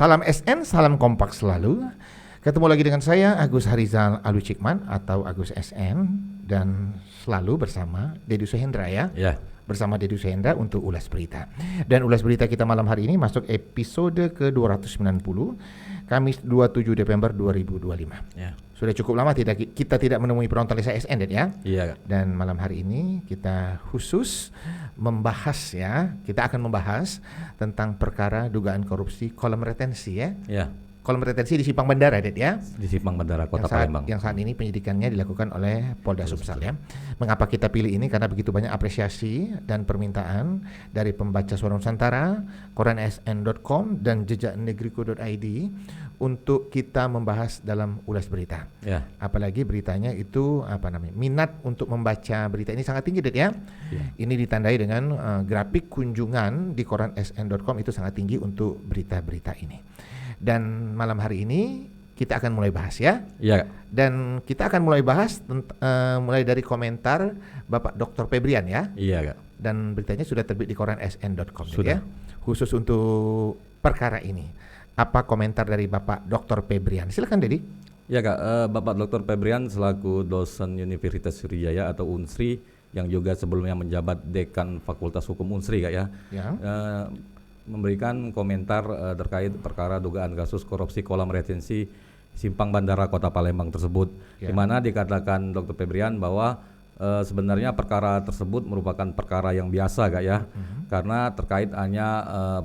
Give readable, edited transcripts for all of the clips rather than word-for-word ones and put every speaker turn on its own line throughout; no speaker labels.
Salam SN, salam kompak selalu. Ketemu lagi dengan saya Agus Harizal Alucikman atau Agus SN, dan selalu bersama Dedi Suhendra ya. Bersama Dedi Suhendra untuk ulas berita. Dan ulas berita kita malam hari ini masuk episode ke-290, Kamis 27 Desember 2025. Ya. Sudah cukup lama kita tidak menemui penonton Lesa SN ya.
Iya.
Dan malam hari ini kita khusus membahas ya, kita akan membahas tentang perkara dugaan korupsi kolam retensi ya.
Iya.
Kolam retensi di Simpang Bandara, Det ya.
Di Simpang Bandara Kota Palembang.
Yang saat ini penyidikannya dilakukan oleh Polda Sumsel ya. Mengapa kita pilih ini? Karena begitu banyak apresiasi dan permintaan dari pembaca Suara Nusantara, koran sn.com dan jejaknegriku.id untuk kita membahas dalam ulas berita.
Ya.
Apalagi beritanya itu minat untuk membaca berita ini sangat tinggi, Det ya. Ya. Ini ditandai dengan grafik kunjungan di koran sn.com itu sangat tinggi untuk berita-berita ini. Dan malam hari ini kita akan mulai bahas ya.
Iya.
Dan kita akan mulai bahas mulai dari komentar Bapak Dr. Febrian ya.
Iya, Kak.
Dan beritanya sudah terbit di koran sn.com
sudah.
Ya. Khusus untuk perkara ini. Apa komentar dari Bapak Dr. Febrian? Silakan, Dedi.
Ya, Kak. Bapak Dr. Febrian selaku dosen Universitas Sriwijaya atau Unsri yang juga sebelumnya menjabat Dekan Fakultas Hukum Unsri, Kak ya. Ya. Memberikan komentar terkait perkara dugaan kasus korupsi kolam retensi Simpang Bandara Kota Palembang tersebut, di mana dikatakan Dr. Febrian bahwa sebenarnya perkara tersebut merupakan perkara yang biasa, Kak ya, karena terkait hanya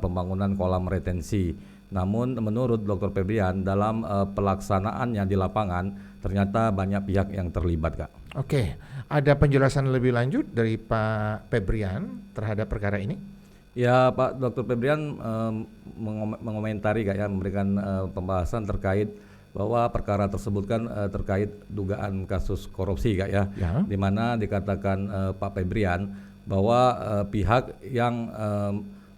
pembangunan kolam retensi. Namun menurut Dr. Febrian dalam pelaksanaannya di lapangan ternyata banyak pihak yang terlibat, Kak.
Oke, ada penjelasan lebih lanjut dari Pak Febrian terhadap perkara ini?
Ya, Pak Dr. Febrian mengomentari, Kak ya, memberikan pembahasan terkait bahwa perkara tersebut kan terkait dugaan kasus korupsi, Kak ya. Di mana dikatakan Pak Febrian bahwa pihak yang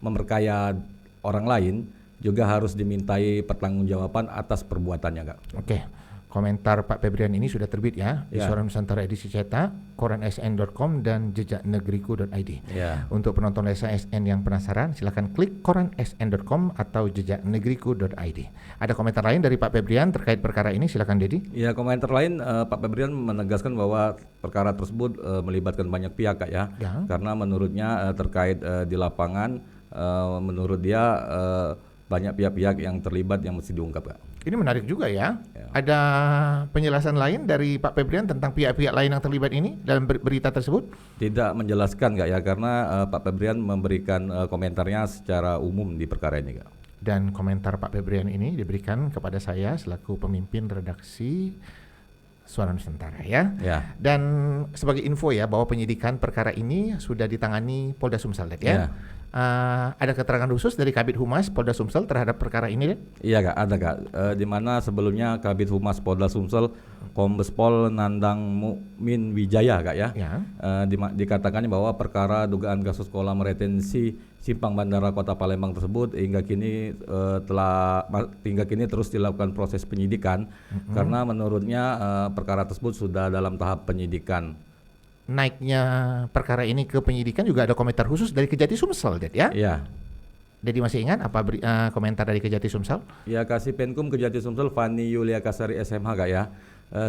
memperkaya orang lain juga harus dimintai pertanggungjawaban atas perbuatannya, Kak.
Oke. Komentar Pak Febrian ini sudah terbit ya di Suara Nusantara edisi cetak, koran sn.com dan jejaknegriku.id. Untuk penonton Lesa SN yang penasaran, silakan klik koran sn.com atau jejaknegriku.id. Ada komentar lain dari Pak Febrian terkait perkara ini? Silakan, Dedi.
Ya, komentar lain Pak Febrian menegaskan bahwa perkara tersebut melibatkan banyak pihak, Kak ya. Karena menurutnya terkait di lapangan, menurut dia banyak pihak-pihak yang terlibat yang mesti diungkap, Kak.
Ini menarik juga ya. Ada penjelasan lain dari Pak Febrian tentang pihak-pihak lain yang terlibat ini dalam berita tersebut?
Tidak menjelaskan, Kak ya, karena Pak Febrian memberikan komentarnya secara umum di perkara ini, Kak.
Dan komentar Pak Febrian ini diberikan kepada saya selaku pemimpin redaksi Suara Nusantara ya. Dan sebagai info ya bahwa penyidikan perkara ini sudah ditangani Polda Sumsel ya. Ada keterangan khusus dari Kabid Humas Polda Sumsel terhadap perkara ini, Den?
Iya, Kak, ada, Kak. Di mana sebelumnya Kabid Humas Polda Sumsel Kombes Pol Nandang Mukmin Wijaya, Kak ya. Dikatakannya bahwa perkara dugaan kasus kolam retensi Simpang Bandara Kota Palembang tersebut hingga kini terus dilakukan proses penyidikan karena menurutnya perkara tersebut sudah dalam tahap penyidikan.
Naiknya perkara ini ke penyidikan juga ada komentar khusus dari Kejati Sumsel, Det ya?
Iya.
Jadi masih ingat apa komentar dari Kejati Sumsel?
Ya, Kasih Penkum Kejati Sumsel Fani Yulia Kasari SMH, Kak ya.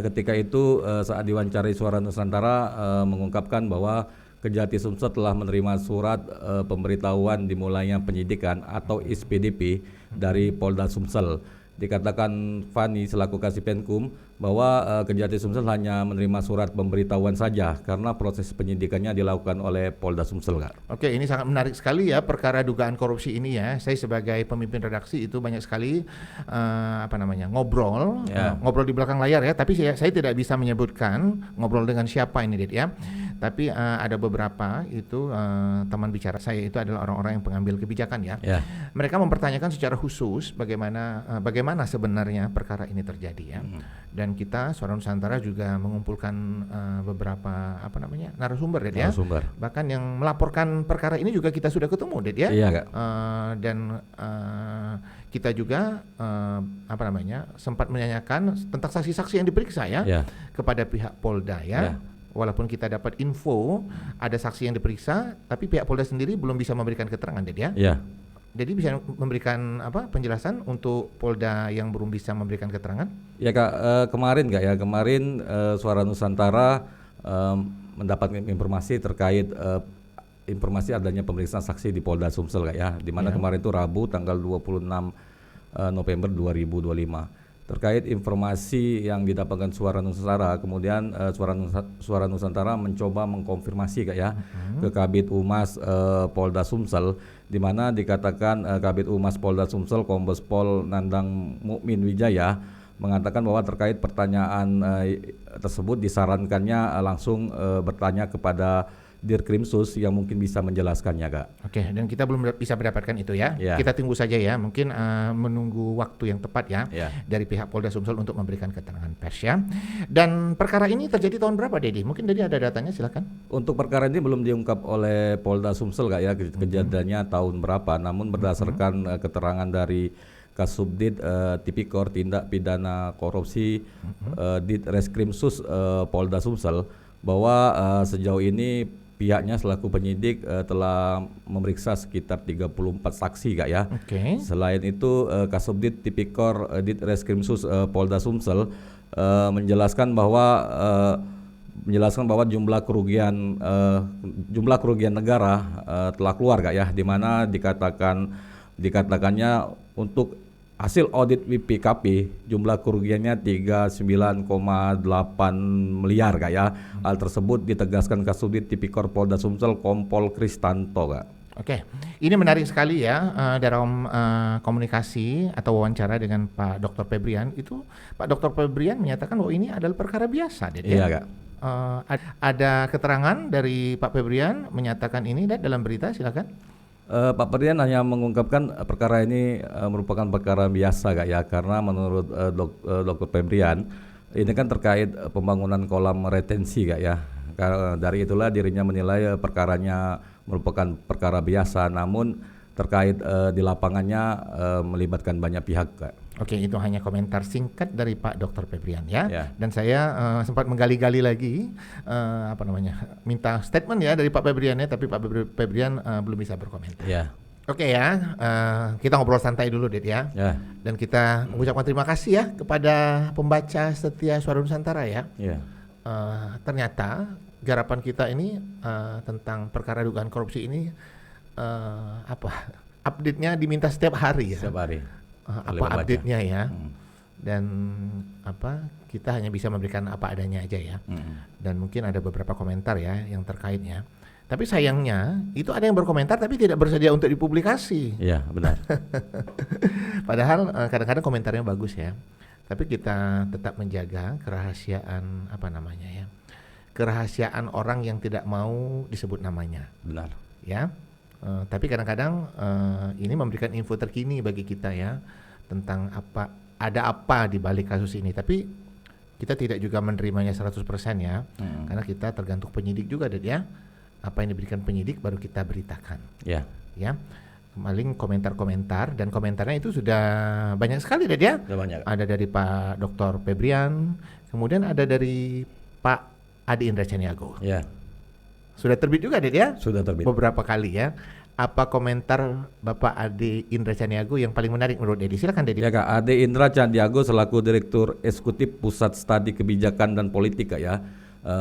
Ketika itu saat diwawancari Suara Nusantara mengungkapkan bahwa Kejati Sumsel telah menerima surat pemberitahuan dimulainya penyidikan atau SPDP dari Polda Sumsel. Dikatakan Fani selaku Kasih Penkum bahwa Kejati Sumsel hanya menerima surat pemberitahuan saja karena proses penyidikannya dilakukan oleh Polda Sumsel, Kak.
Oke, ini sangat menarik sekali ya perkara dugaan korupsi ini ya. Saya sebagai pemimpin redaksi itu banyak sekali ngobrol di belakang layar ya. Tapi saya tidak bisa menyebutkan ngobrol dengan siapa ini, Det ya. Tapi ada beberapa itu teman bicara saya itu adalah orang-orang yang pengambil kebijakan ya. Mereka mempertanyakan secara khusus bagaimana sebenarnya perkara ini terjadi ya. Dan kita Suara Nusantara juga mengumpulkan beberapa narasumber, Det ya. Bahkan yang melaporkan perkara ini juga kita sudah ketemu, Det ya.
Iya, Kak.
Dan kita juga sempat menanyakan tentang saksi-saksi yang diperiksa ya kepada pihak Polda ya. Walaupun kita dapat info ada saksi yang diperiksa, tapi pihak Polda sendiri belum bisa memberikan keterangan, Det ya. Dedi bisa memberikan penjelasan untuk Polda yang belum bisa memberikan keterangan?
Ya Kak, kemarin Suara Nusantara mendapatkan informasi terkait informasi adanya pemeriksaan saksi di Polda Sumsel Kak ya, di mana kemarin itu Rabu tanggal 26 November 2025. Terkait informasi yang didapatkan Suara Nusantara, kemudian Suara Nusantara mencoba mengkonfirmasi Kak ya ke Kabid Humas Polda Sumsel, di mana dikatakan Kabid Humas Polda Sumsel Kombes Pol Nandang Mukmin Wijaya mengatakan bahwa terkait pertanyaan tersebut disarankannya langsung bertanya kepada Dirkrimsus yang mungkin bisa menjelaskannya Kak.
Oke, dan kita belum bisa mendapatkan itu ya. Kita tunggu saja ya, mungkin menunggu waktu yang tepat ya dari pihak Polda Sumsel untuk memberikan keterangan pers ya. Dan perkara ini terjadi tahun berapa Dedi? Mungkin Dedi ada datanya, silakan.
Untuk perkara ini belum diungkap oleh Polda Sumsel Kak ya, kejadiannya tahun berapa, namun berdasarkan keterangan dari Kasubdit Tipikor Tindak Pidana Korupsi Ditreskrimsus Polda Sumsel bahwa sejauh ini pihaknya selaku penyidik telah memeriksa sekitar 34 saksi Kak ya. Selain itu Kasubdit Tipikor Ditreskrimsus Polda Sumsel menjelaskan bahwa jumlah kerugian negara telah keluar Kak ya, di mana dikatakannya untuk hasil audit BPKP jumlah kerugiannya 39,8 miliar Kak ya. Hal tersebut ditegaskan Kasubdit Tipikor Polda Sumsel Kompol Kristanto Kak.
Oke, ini menarik sekali ya dalam komunikasi atau wawancara dengan Pak Dr. Febrian itu Pak Dr. Febrian menyatakan bahwa ini adalah perkara biasa.
Iya Kak.
Ada keterangan dari Pak Febrian menyatakan ini dalam berita, silakan.
Pak Febrian hanya mengungkapkan perkara ini merupakan perkara biasa Kak ya, karena menurut Dr. Febrian ini kan terkait pembangunan kolam retensi Kak ya. Dari itulah dirinya menilai perkaranya merupakan perkara biasa, namun terkait di lapangannya melibatkan banyak pihak Kak.
Oke, itu hanya komentar singkat dari Pak Dr. Febrian ya. Dan saya sempat menggali-gali lagi minta statement ya dari Pak Febrian ya, tapi Pak Febrian belum bisa berkomentar. Oke ya, kita ngobrol santai dulu Ded ya. Dan kita mengucapkan terima kasih ya kepada pembaca setia Suara Nusantara ya. Ternyata garapan kita ini tentang perkara dugaan korupsi ini update-nya diminta setiap hari ya.
Setiap hari.
Apa update-nya ya. Dan kita hanya bisa memberikan apa adanya aja ya. Dan mungkin ada beberapa komentar ya yang terkaitnya. Tapi sayangnya itu ada yang berkomentar tapi tidak bersedia untuk dipublikasi.
Iya, benar.
Padahal kadang-kadang komentarnya bagus ya. Tapi kita tetap menjaga kerahasiaan kerahasiaan orang yang tidak mau disebut namanya.
Benar.
Ya. Tapi kadang-kadang ini memberikan info terkini bagi kita ya tentang ada apa di balik kasus ini. Tapi kita tidak juga menerimanya 100% ya, karena kita tergantung penyidik juga Ded ya. Apa yang diberikan penyidik baru kita beritakan. Ya. Paling komentar-komentar, dan komentarnya itu sudah banyak sekali Ded ya.
Banyak.
Ada dari Pak Dr. Febrian, kemudian ada dari Pak Adi Indra Caniago. Sudah terbit juga Ded ya?
Sudah terbit.
Beberapa kali ya. Apa komentar Bapak Adi Indra Caniago yang paling menarik menurut Dedi? Silakan Dedi.
Ya Kak, Adi Indra Caniago selaku Direktur Eksekutif Pusat Studi Kebijakan dan Politik Kak ya,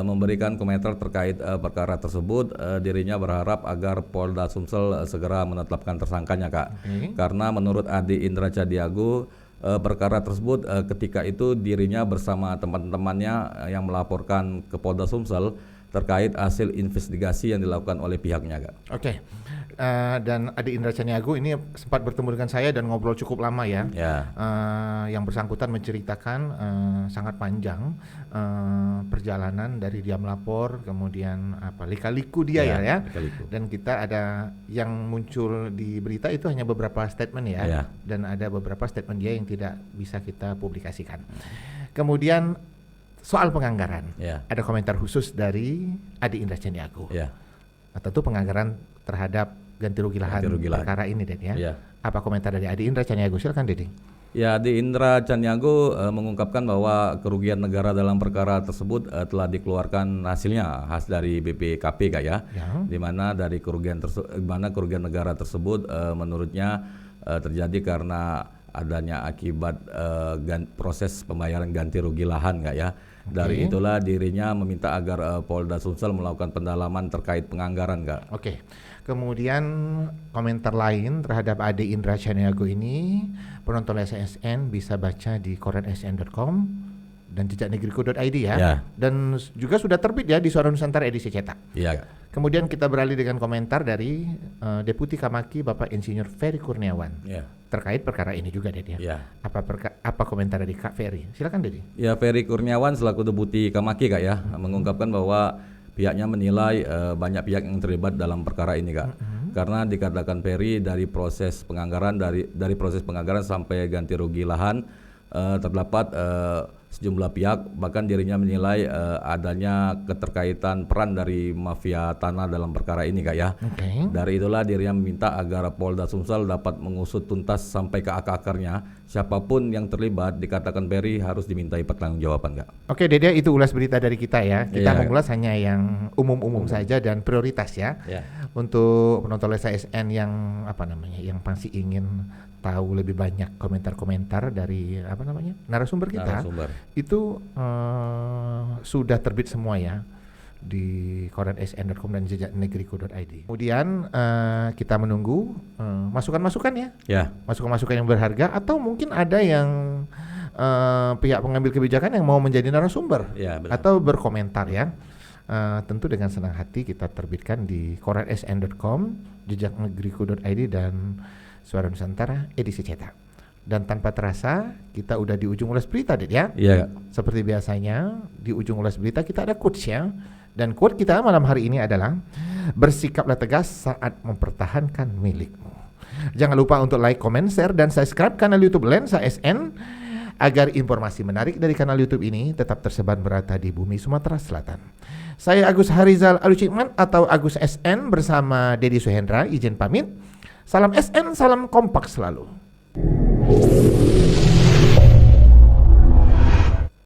memberikan komentar terkait perkara tersebut. Dirinya berharap agar Polda Sumsel segera menetapkan tersangkanya Kak. Karena menurut Adi Indra Caniago perkara tersebut ketika itu dirinya bersama teman-temannya yang melaporkan ke Polda Sumsel terkait hasil investigasi yang dilakukan oleh pihaknya Kak.
Dan Adi Indra Caniago ini sempat bertemu dengan saya dan ngobrol cukup lama ya. Yang bersangkutan menceritakan sangat panjang perjalanan dari dia melapor, kemudian lika-liku dia ya. Dan kita ada yang muncul di berita itu hanya beberapa statement ya. Dan ada beberapa statement dia yang tidak bisa kita publikasikan. Kemudian soal penganggaran, ada komentar khusus dari Adi Indra Caniago. Tentu penganggaran terhadap ganti rugi lahan perkara ini Ded ya. Apa komentar dari Adi Indra Caniago? Silakan Dedi.
Ya, di Indra Caniago mengungkapkan bahwa kerugian negara dalam perkara tersebut telah dikeluarkan hasilnya khas dari BPKP Kak ya. Di mana dari kerugian negara tersebut menurutnya terjadi karena adanya akibat proses pembayaran ganti rugi lahan Kak ya. Dari itulah dirinya meminta agar Polda Sumsel melakukan pendalaman terkait penganggaran Kak.
Kemudian komentar lain terhadap Ade Indra Caniago ini, penonton SSN bisa baca di koransn.com dan jejaknegriku.id ya. Dan juga sudah terbit ya di Suara Nusantara edisi cetak. Kemudian kita beralih dengan komentar dari Deputi Kamaki Bapak Insinyur Ferry Kurniawan terkait perkara ini juga Dedi ya. Apa komentar dari Kak Ferry? Silakan Dedi.
Ya, Ferry Kurniawan selaku Deputi Kamaki Kak ya mengungkapkan bahwa pihaknya menilai banyak pihak yang terlibat dalam perkara ini Kak. Karena dikatakan Ferry dari proses penganggaran sampai ganti rugi lahan terdapat sejumlah pihak, bahkan dirinya menilai adanya keterkaitan peran dari mafia tanah dalam perkara ini Kak ya. Dari itulah dirinya meminta agar Polda Sumsel dapat mengusut tuntas sampai ke akar-akarnya. Siapapun yang terlibat dikatakan Ferry harus dimintai pertanggungjawaban Kak.
Oke Dede, itu ulas berita dari kita ya. Kita mengulas hanya yang umum-umum saja dan prioritas ya. Untuk penonton SSN yang yang pasti ingin tahu lebih banyak komentar-komentar dari narasumber kita, itu sudah terbit semua ya di koransn.com dan jejaknegriku.id. Kemudian kita menunggu masukan-masukan ya, masukan-masukan yang berharga, atau mungkin ada yang pihak pengambil kebijakan yang mau menjadi narasumber atau berkomentar ya. Tentu dengan senang hati kita terbitkan di koransn.com, jejaknegriku.id dan Suara Nusantara edisi cetak. Dan tanpa terasa kita udah di ujung ulas berita ya. Seperti biasanya di ujung ulas berita kita ada quotes ya. Dan quote kita malam hari ini adalah, bersikaplah tegas saat mempertahankan milikmu. Jangan lupa untuk like, comment, share, dan subscribe kanal YouTube Lensa SN agar informasi menarik dari kanal YouTube ini tetap tersebar merata di bumi Sumatera Selatan. Saya Agus Harizal Alucikman atau Agus SN bersama Dedi Suhendra izin pamit. Salam SN, salam kompak selalu.